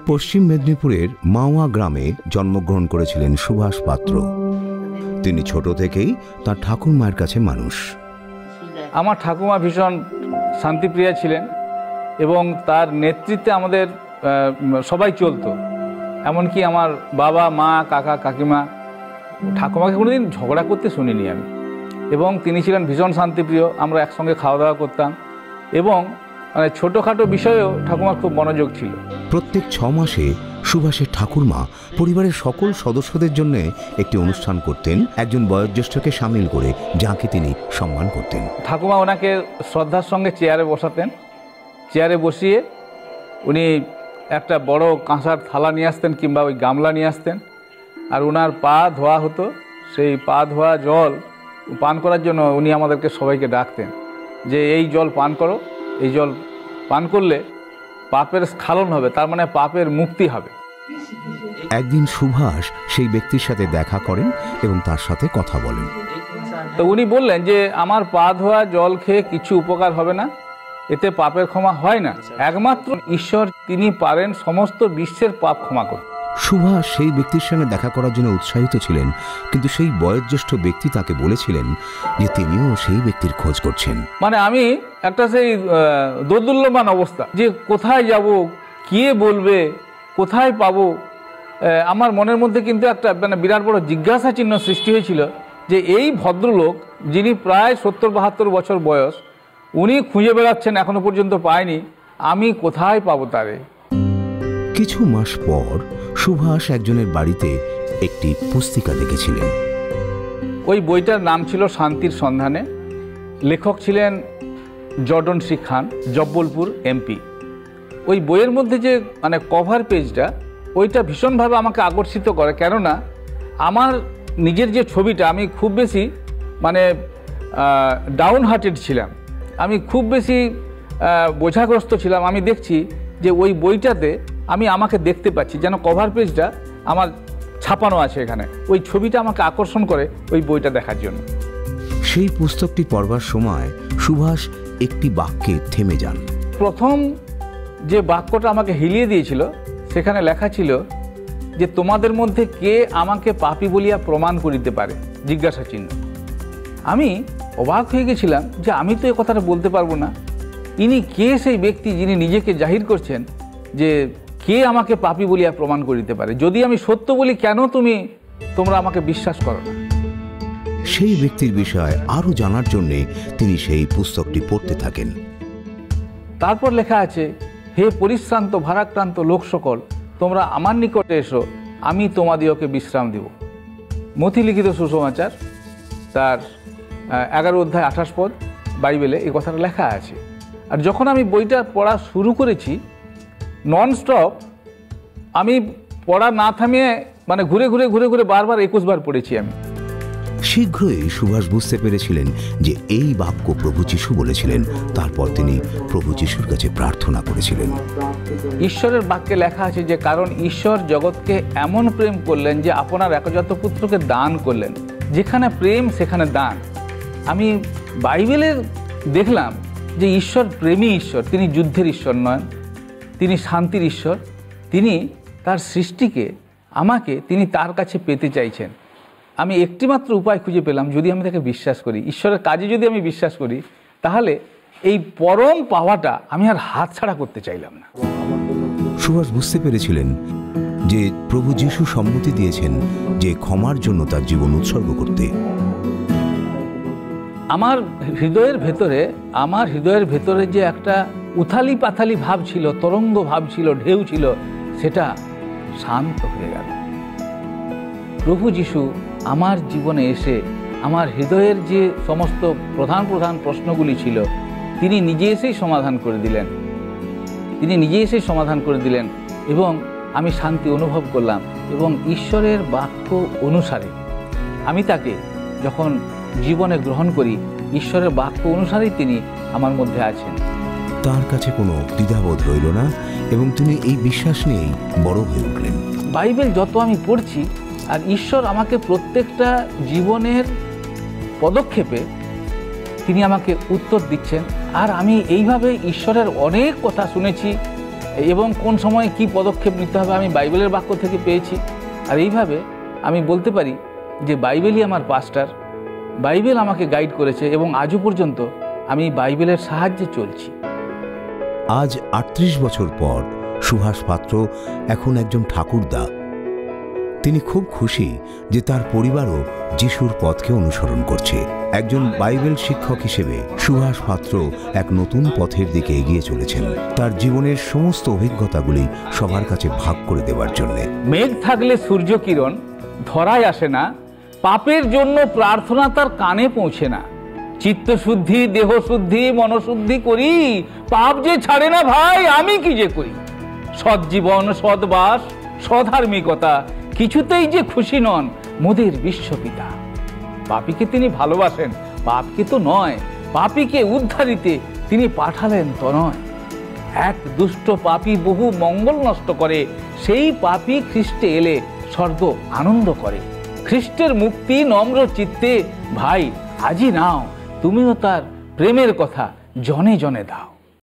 পশ্চিম মেদিনীপুরের মাওয়া গ্রামে জন্মগ্রহণ করেছিলেন সুভাষ পাত্র। তিনি ছোট থেকেই তার ঠাকুরমায়ের কাছে মানুষ। আমার ঠাকুমা ভীষণ শান্তিপ্রিয়া ছিলেন এবং তার নেতৃত্বে আমাদের সবাই চলতো। এমনকি আমার বাবা, মা, কাকা, কাকিমা ঠাকুমাকে কোনোদিন ঝগড়া করতে শুনিনি আমি। এবং তিনি ছিলেন ভীষণ শান্তিপ্রিয়। আমরা একসঙ্গে খাওয়া দাওয়া করতাম এবং মানে ছোটোখাটো বিষয়েও ঠাকুমার খুব মনোযোগ ছিল। প্রত্যেক 6 মাসে সুভাষের ঠাকুরমা পরিবারের সকল সদস্যদের জন্য একটি অনুষ্ঠান করতেন, একজন বয়োজ্যেষ্ঠকে সামিল করে, যাকে তিনি সম্মান করতেন। ঠাকুমা ওনাকে শ্রদ্ধার সঙ্গে চেয়ারে বসাতেন। চেয়ারে বসিয়ে উনি একটা বড় কাঁসার থালা নিয়ে আসতেন কিংবা ওই গামলা নিয়ে আসতেন, আর ওনার পা ধোয়া হতো। সেই পা ধোয়া জল পান করার জন্য উনি আমাদেরকে সবাইকে ডাকতেন যে এই জল পান করো, এই জল পান করলে পাপের স্খলন হবে, তার মানে পাপের মুক্তি হবে। একদিন সুভাষ সেই ব্যক্তির সাথে দেখা করেন এবং তার সাথে কথা বলেন। তো উনি বললেন যে আমার পা ধোয়া জল খেয়ে কিছু উপকার হবে না, এতে পাপের ক্ষমা হয় না, একমাত্র ঈশ্বর তিনি পারেন সমস্ত বিশ্বের পাপ ক্ষমা করতে। সুভাষ সেই ব্যক্তির সঙ্গে দেখা করার জন্য উৎসাহিত ছিলেন, কিন্তু সেই বয়োজ্যেষ্ঠ ব্যক্তি তাকে বলেছিলেন যে তিনিও সেই ব্যক্তির খোঁজ করছেন। মানে আমি একটা সেই দোদুল্যমান অবস্থা, যে কোথায় যাব, কে বলবে, কোথায় পাবো। আমার মনের মধ্যে কিন্তু একটা মানে বিরাট বড় জিজ্ঞাসা চিহ্ন সৃষ্টি হয়েছিল যে এই ভদ্রলোক যিনি প্রায় 70-72 বছর বয়স, উনি খুঁজে বেড়াচ্ছেন, এখনো পর্যন্ত পায়নি, আমি কোথায় পাবো তারে। কিছু মাস পর সুভাষ একজনের বাড়িতে একটি পুস্তিকা দেখেছিলেন। ওই বইটার নাম ছিল শান্তির সন্ধানে। লেখক ছিলেন জর্ডন সি খান, জব্বলপুর এমপি। ওই বইয়ের মধ্যে যে মানে কভার পেজটা, ওইটা ভীষণভাবে আমাকে আকর্ষিত করে। কেননা আমার নিজের যে ছবিটা, আমি খুব বেশি মানে ডাউন হার্টেড ছিলাম, আমি খুব বেশি বোঝাগ্রস্ত ছিলাম। আমি দেখছি যে ওই বইটাতে আমি আমাকে দেখতে পাচ্ছি, যেন কভার পেজটা আমার ছাপানো আছে এখানে। ওই ছবিটা আমাকে আকর্ষণ করে ওই বইটা দেখার জন্য। সেই পুস্তকটি পড়বার সময় সুভাষ একটি বাক্যে থেমে যান। প্রথম যে বাক্যটা আমাকে হিলিয়ে দিয়েছিল, সেখানে লেখা ছিল যে তোমাদের মধ্যে কে আমাকে পাপী বলিয়া প্রমাণ করিতে পারে, জিজ্ঞাসা চিহ্ন। আমি অবাক হয়ে গেছিলাম যে আমি তো এ কথাটা বলতে পারবো না। ইনি কে সেই ব্যক্তি যিনি নিজেকে জাহির করছেন যে কে আমাকে পাপী বলিয়া প্রমাণ করিতে পারে? যদি আমি সত্য বলি, কেন তোমরা আমাকে বিশ্বাস করো না? সেই ব্যক্তির বিষয়ে আরো জানার জন্য তিনি সেই পুস্তকটি পড়তে থাকেন। তারপর লেখা আছে, হে পরিশ্রান্ত ভারাক্রান্ত লোক সকল, তোমরা আমার নিকটে এসো, আমি তোমাদিওকে বিশ্রাম দেব। মথি লিখিত সুসমাচার তার 11 অধ্যায় 28 পদ বাইবেলে এই কথাটা লেখা আছে। আর যখন আমি বইটা পড়া শুরু করেছি, ননস্টপ আমি পড়া না থামিয়ে মানে ঘুরে ঘুরে বারবার 21 বার পড়েছি আমি। শীঘ্রই সুভাষ বুঝতে পেরেছিলেন যে এই বাক্য প্রভু যিশু বলেছিলেন। তারপর তিনি প্রভু যিশুর কাছে প্রার্থনা করেছিলেন। ঈশ্বরের বাক্যে লেখা আছে যে কারণ ঈশ্বর জগৎকে এমন প্রেম করলেন যে আপনার একজাত পুত্রকে দান করলেন। যেখানে প্রেম সেখানে দান। আমি বাইবেলের দেখলাম যে ঈশ্বর প্রেমী ঈশ্বর, তিনি যুদ্ধের ঈশ্বর নয়, তিনি শান্তির ঈশ্বর। তিনি তার সৃষ্টিকে, আমাকে তিনি তার কাছে পেতে চাইছেন। আমি একটিমাত্র উপায় খুঁজে পেলাম, যদি আমি তাকে বিশ্বাস করি, ঈশ্বরের কাজে যদি আমি বিশ্বাস করি, তাহলে এই পরম পাওয়াটা আমি আর হাতছাড়া করতে চাইলাম না। সুভাষ বুঝতে পেরেছিলেন যে প্রভু যিশু সম্মতি দিয়েছেন যে ক্ষমার জন্য তার জীবন উৎসর্গ করতে। আমার হৃদয়ের ভেতরে যে একটা উথালি পাথালি ভাব ছিল, তরঙ্গ ভাব ছিল, ঢেউ ছিল, সেটা শান্ত হয়ে গেল। প্রভু যিশু আমার জীবনে এসে আমার হৃদয়ের যে সমস্ত প্রধান প্রশ্নগুলি ছিল, তিনি নিজে এসেই সমাধান করে দিলেন এবং আমি শান্তি অনুভব করলাম। এবং ঈশ্বরের বাক্য অনুসারে আমি তাকে যখন জীবনে গ্রহণ করি, ঈশ্বরের বাক্য অনুসারেই তিনি আমার মধ্যে আছেন। তার কাছে কোনো দ্বিধাবোধ রইল না এবং তিনি এই বিশ্বাস নিয়েই বড় হয়ে উঠলেন। বাইবেল যত আমি পড়ছি, আর ঈশ্বর আমাকে প্রত্যেকটা জীবনের পদক্ষেপে তিনি আমাকে উত্তর দিচ্ছেন। আর আমি এইভাবে ঈশ্বরের অনেক কথা শুনেছি, এবং কোন সময় কি পদক্ষেপ নিতে হবে আমি বাইবেলের বাক্য থেকে পেয়েছি। আর এইভাবে আমি বলতে পারি যে বাইবেলই আমার পাস্টার, বাইবেল আমাকে গাইড করেছে এবং আজও পর্যন্ত আমি বাইবেলের সাহায্যে চলছি। আজ ৩৮ বছর পর সুভাষ পাত্র এখন একজন ঠাকুরদা। তিনি খুব খুশি যে তার পরিবারও যিশুর পথকে অনুসরণ করছে। একজন বাইবেল শিক্ষক হিসেবে সুভাষ পাত্র এক নতুন পথের দিকে এগিয়ে চলেছেন, তার জীবনের সমস্ত অভিজ্ঞতাগুলি সবার কাছে ভাগ করে দেওয়ার জন্য। মেঘ থাকলে সূর্য কিরণ ধরায় আসে না, পাপের জন্য প্রার্থনা তার কানে পৌঁছে না। চিত্তশুদ্ধি, দেহশুদ্ধি, মনশুদ্ধি করি, পাপ যে ছাড়ে না ভাই, আমি কি যে করি। সৎজীবন, সৎবাস, সধার্মিকতা কিছুতেই যে খুশি নন মোদের বিশ্বপিতা। পাপীকে তিনি ভালোবাসেন, পাপকে তো নয়, পাপীকে উদ্ধারিতে তিনি পাঠালেন তনয়। এক দুষ্ট পাপী বহু মঙ্গল নষ্ট করে, সেই পাপী খ্রিস্টে এলে স্বর্গ আনন্দ করে। খ্রিস্টের মুক্তি নম্র চিত্তে ভাই আজই নাও, তুমিও তার প্রেমের কথা জনে জনে দাও।